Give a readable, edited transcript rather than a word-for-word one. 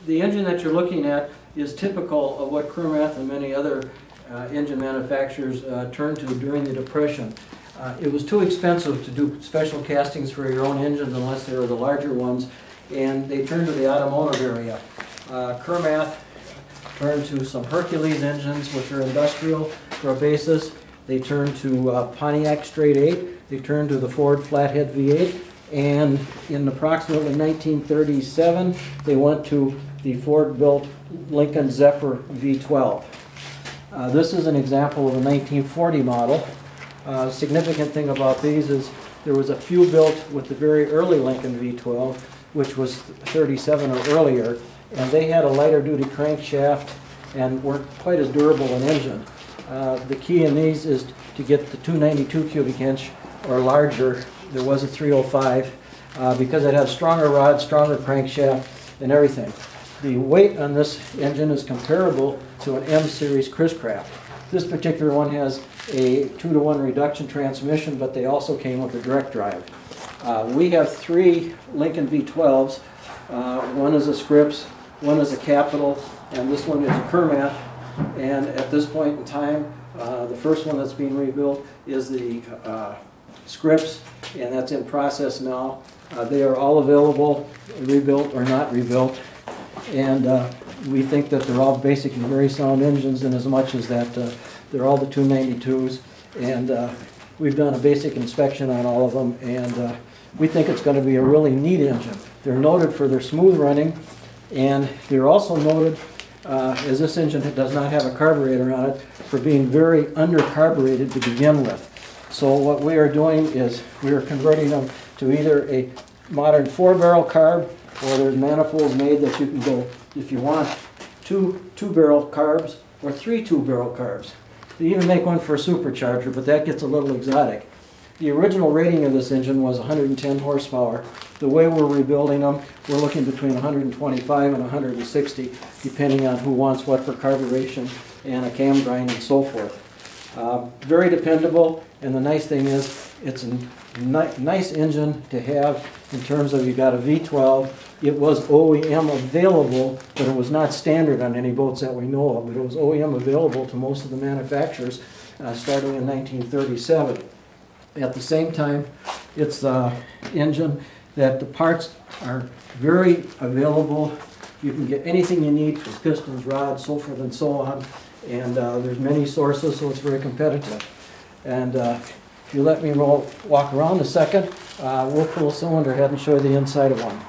the engine that you're looking at is typical of what Kermath and many other engine manufacturers turned to during the Depression. It was too expensive to do special castings for your own engines unless they were the larger ones, and they turned to the automotive area. Kermath turned to some Hercules engines, which are industrial for a basis. They turned to Pontiac Straight 8. They turned to the Ford Flathead V8. And in approximately 1937, they went to the Ford-built Lincoln Zephyr V12. This is an example of a 1940 model. Significant thing about these is there was a few built with the very early Lincoln V12, which was 37 or earlier, and they had a lighter duty crankshaft and weren't quite as durable an engine. The key in these is to get the 292 cubic inch or larger. There was a 305 because it has stronger rod, stronger crankshaft, and everything. The weight on this engine is comparable to an M series Chris Craft. This particular one has a 2-to-1 reduction transmission, but they also came with a direct drive. We have 3 Lincoln V12s. One is a Scripps, one is a Capital, and this one is a Kermath. And at this point in time, the first one that's being rebuilt is the Scripps, and that's in process now. They are all available, rebuilt or not rebuilt, and we think that they're all basically very sound engines in as much as that they're all the 292s, and we've done a basic inspection on all of them, and we think it's going to be a really neat engine. They're noted for their smooth running, and they're also noted, as this engine does not have a carburetor on it, for being very undercarbureted to begin with. So what we are doing is we are converting them to either a modern 4-barrel carb, or there's manifolds made that you can go, if you want, 2 2-barrel carbs or 3 2-barrel carbs. They even make one for a supercharger, but that gets a little exotic. The original rating of this engine was 110 horsepower. The way we're rebuilding them, we're looking between 125 and 160, depending on who wants what for carburation and a cam grind and so forth. Very dependable, and the nice thing is it's a nice engine to have in terms of you got a V12. It was OEM available, but it was not standard on any boats that we know of, but it was OEM available to most of the manufacturers starting in 1937. At the same time, it's the engine that the parts are very available. You can get anything you need for pistons, rods, so forth and so on. And there's many sources, so it's very competitive. And if you let me walk around a second, we'll pull a cylinder head and show you the inside of one.